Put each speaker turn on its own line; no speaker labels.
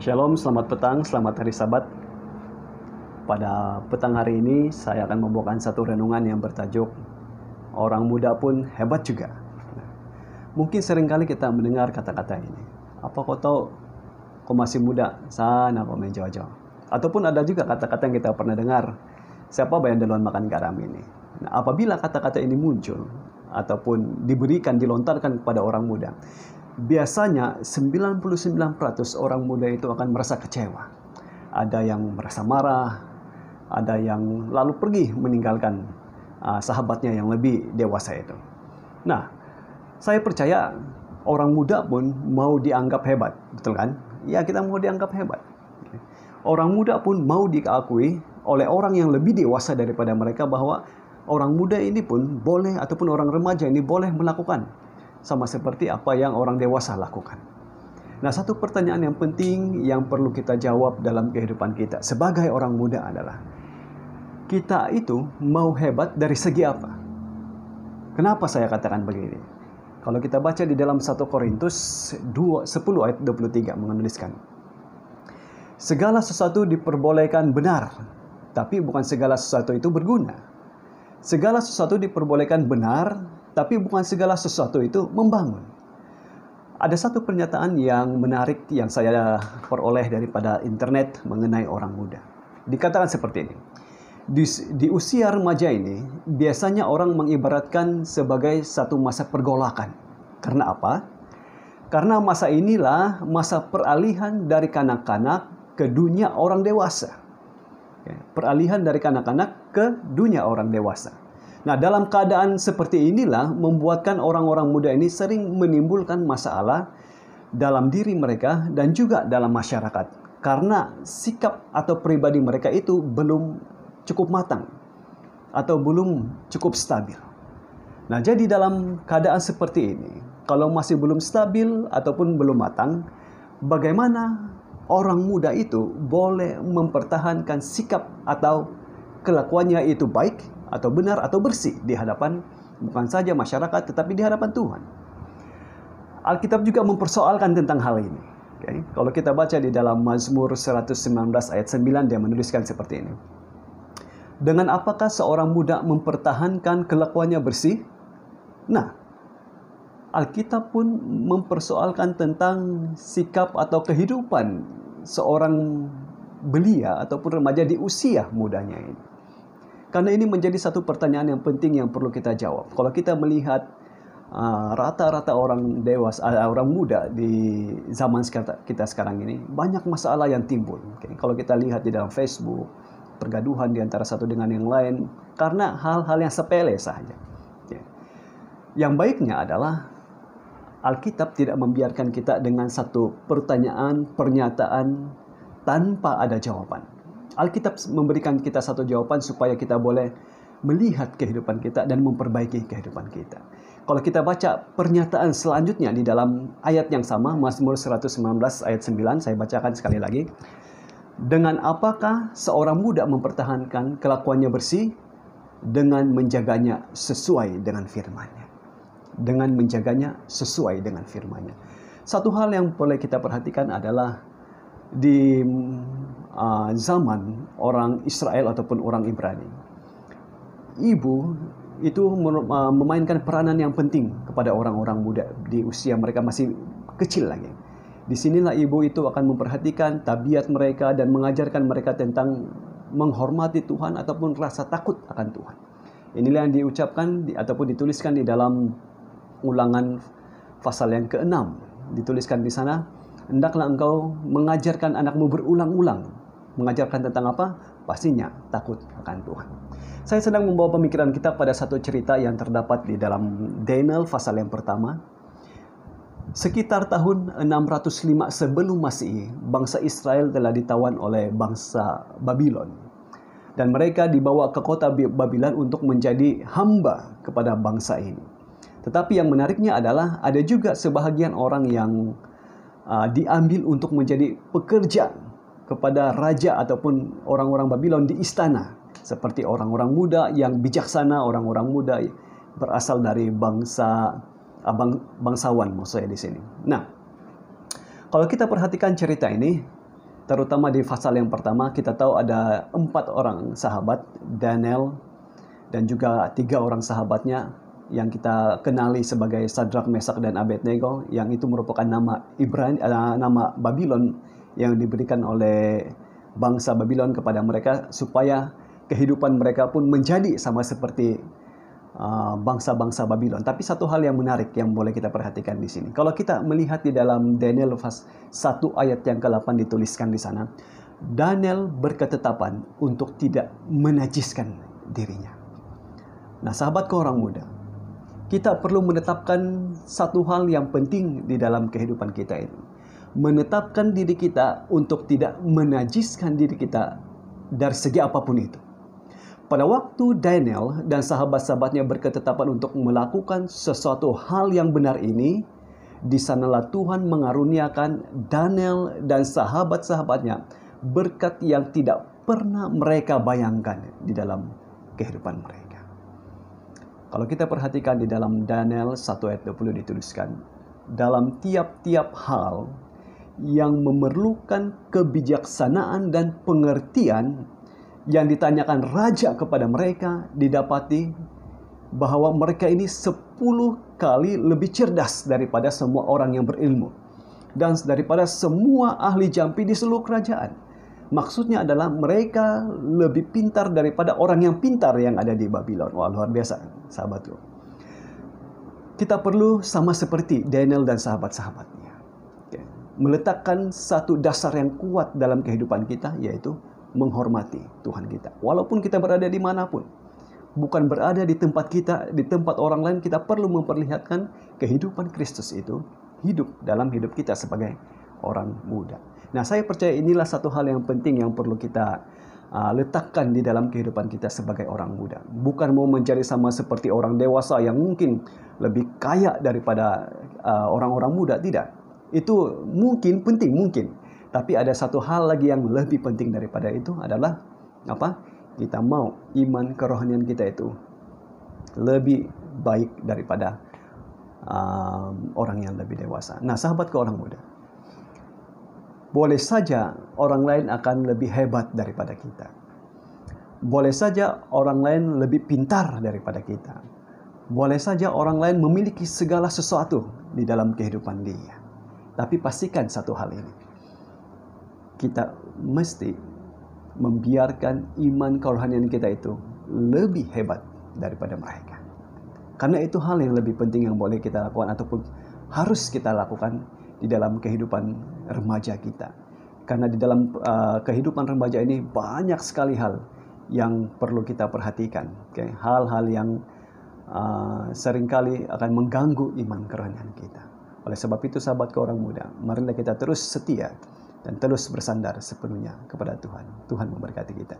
Shalom, selamat petang, selamat hari Sabat. Pada petang hari ini saya akan membawakan satu renungan yang bertajuk Orang muda pun hebat juga. Mungkin seringkali kita mendengar kata-kata ini. Apa kau tahu, kau masih muda, sana kau main jauh-jauh. Ataupun ada juga kata-kata yang kita pernah dengar, siapa yang duluan makan garam ini. Nah, apabila kata-kata ini muncul ataupun diberikan, dilontarkan kepada orang muda, biasanya 99% orang muda itu akan merasa kecewa. Ada yang merasa marah, ada yang lalu pergi meninggalkan sahabatnya yang lebih dewasa itu. Nah, saya percaya orang muda pun mau dianggap hebat, betul kan? Ya, kita mau dianggap hebat. Orang muda pun mau diakui oleh orang yang lebih dewasa daripada mereka bahwa orang muda ini pun boleh, ataupun orang remaja ini boleh melakukan sama seperti apa yang orang dewasa lakukan. Nah, satu pertanyaan yang penting yang perlu kita jawab dalam kehidupan kita sebagai orang muda adalah, kita itu mau hebat dari segi apa? Kenapa saya katakan begini? Kalau kita baca di dalam 1 Korintus 10 ayat 23 menuliskan, segala sesuatu diperbolehkan benar, tapi bukan segala sesuatu itu berguna. Segala sesuatu diperbolehkan benar, tapi bukan segala sesuatu itu membangun. Ada satu pernyataan yang menarik yang saya peroleh daripada internet mengenai orang muda. Dikatakan seperti ini. Di usia remaja ini, biasanya orang mengibaratkan sebagai satu masa pergolakan. Karena apa? Karena masa inilah masa peralihan dari kanak-kanak ke dunia orang dewasa. Peralihan dari kanak-kanak ke dunia orang dewasa. Nah, dalam keadaan seperti inilah membuatkan orang-orang muda ini sering menimbulkan masalah dalam diri mereka dan juga dalam masyarakat. Karena sikap atau pribadi mereka itu belum cukup matang atau belum cukup stabil. Nah, jadi dalam keadaan seperti ini, kalau masih belum stabil ataupun belum matang, bagaimana orang muda itu boleh mempertahankan sikap atau kelakuannya itu baik atau benar atau bersih di hadapan bukan saja masyarakat tetapi di hadapan Tuhan. Alkitab juga mempersoalkan tentang hal ini. Kalau kita baca di dalam Mazmur 119 ayat 9, dia menuliskan seperti ini. Dengan apakah seorang muda mempertahankan kelakuannya bersih? Nah, Alkitab pun mempersoalkan tentang sikap atau kehidupan seorang belia ataupun remaja di usia mudanya ini. Karena ini menjadi satu pertanyaan yang penting yang perlu kita jawab. Kalau kita melihat rata-rata orang dewasa, orang muda di zaman kita sekarang ini, banyak masalah yang timbul. Kalau kita lihat di dalam Facebook, pergaduhan di antara satu dengan yang lain, karena hal-hal yang sepele saja. Yang baiknya adalah Alkitab tidak membiarkan kita dengan satu pertanyaan, pernyataan tanpa ada jawaban. Alkitab memberikan kita satu jawaban supaya kita boleh melihat kehidupan kita dan memperbaiki kehidupan kita. Kalau kita baca pernyataan selanjutnya di dalam ayat yang sama, Mazmur 119 ayat 9, saya bacakan sekali lagi. Dengan apakah seorang muda mempertahankan kelakuannya bersih? Dengan menjaganya sesuai dengan firman-Nya. Dengan menjaganya sesuai dengan firman-Nya. Satu hal yang boleh kita perhatikan adalah di zaman orang Israel ataupun orang Ibrani, ibu itu memainkan peranan yang penting kepada orang-orang muda di usia mereka masih kecil lagi. Disinilah ibu itu akan memperhatikan tabiat mereka dan mengajarkan mereka tentang menghormati Tuhan ataupun rasa takut akan Tuhan. Inilah yang diucapkan ataupun dituliskan di dalam Ulangan pasal yang ke-6. Dituliskan di sana, hendaklah engkau mengajarkan anakmu berulang-ulang. Mengajarkan tentang apa? Pastinya takut akan Tuhan. Saya sedang membawa pemikiran kita pada satu cerita yang terdapat di dalam Daniel pasal yang pertama. Sekitar tahun 605 sebelum Masehi, bangsa Israel telah ditawan oleh bangsa Babylon. Dan mereka dibawa ke kota Babylon untuk menjadi hamba kepada bangsa ini. Tetapi yang menariknya adalah ada juga sebahagian orang yang diambil untuk menjadi pekerja kepada raja ataupun orang-orang Babylon di istana. Seperti orang-orang muda yang bijaksana, orang-orang muda berasal dari bangsawan maksud saya di sini. Nah, kalau kita perhatikan cerita ini, Terutama di pasal yang pertama kita tahu ada 4 orang sahabat, Daniel dan juga 3 orang sahabatnya yang kita kenali sebagai Sadrak, Mesak, dan Abednego, yang itu merupakan nama nama Babylon yang diberikan oleh bangsa Babylon kepada mereka supaya kehidupan mereka pun menjadi sama seperti bangsa-bangsa Babylon. Tapi satu hal yang menarik yang boleh kita perhatikan di sini. Kalau kita melihat di dalam Daniel 1 ayat yang ke-8 dituliskan di sana, Daniel berketetapan untuk tidak menajiskan dirinya. Nah, sahabatku orang muda, kita perlu menetapkan satu hal yang penting di dalam kehidupan kita ini. Menetapkan diri kita untuk tidak menajiskan diri kita dari segi apapun itu. Pada waktu Daniel dan sahabat-sahabatnya berketetapan untuk melakukan sesuatu hal yang benar ini, di sanalah Tuhan mengaruniakan Daniel dan sahabat-sahabatnya berkat yang tidak pernah mereka bayangkan di dalam kehidupan mereka. Kalau kita perhatikan di dalam Daniel 1 ayat 20 dituliskan, dalam tiap-tiap hal yang memerlukan kebijaksanaan dan pengertian yang ditanyakan raja kepada mereka, didapati bahwa mereka ini 10 kali lebih cerdas daripada semua orang yang berilmu dan daripada semua ahli jampi di seluruh kerajaan. Maksudnya adalah mereka lebih pintar daripada orang yang pintar yang ada di Babylon. Wah, luar biasa, sahabatku. Kita perlu sama seperti Daniel dan sahabat-sahabatnya, meletakkan satu dasar yang kuat dalam kehidupan kita, yaitu menghormati Tuhan kita. Walaupun kita berada dimanapun, bukan berada di tempat kita, di tempat orang lain, kita perlu memperlihatkan kehidupan Kristus itu hidup dalam hidup kita sebagai orang muda. Nah, saya percaya inilah satu hal yang penting yang perlu kita letakkan di dalam kehidupan kita sebagai orang muda. Bukan mau mencari sama seperti orang dewasa yang mungkin lebih kaya daripada orang-orang muda, tidak. Itu mungkin penting, mungkin. Tapi ada satu hal lagi yang lebih penting daripada itu adalah apa? Kita mau iman kerohanian kita itu lebih baik daripada orang yang lebih dewasa. Nah, sahabat ke orang muda, boleh saja orang lain akan lebih hebat daripada kita. Boleh saja orang lain lebih pintar daripada kita. Boleh saja orang lain memiliki segala sesuatu di dalam kehidupan dia. Tapi pastikan satu hal ini, kita mesti membiarkan iman kerohanian kita itu lebih hebat daripada mereka. Karena itu hal yang lebih penting yang boleh kita lakukan ataupun harus kita lakukan di dalam kehidupan remaja kita. Karena di dalam kehidupan remaja ini banyak sekali hal yang perlu kita perhatikan. Hal-hal yang seringkali akan mengganggu iman kerohanian kita. Oleh sebab itu, sahabat ke orang muda, marilah kita terus setia dan terus bersandar sepenuhnya kepada Tuhan. Tuhan memberkati kita.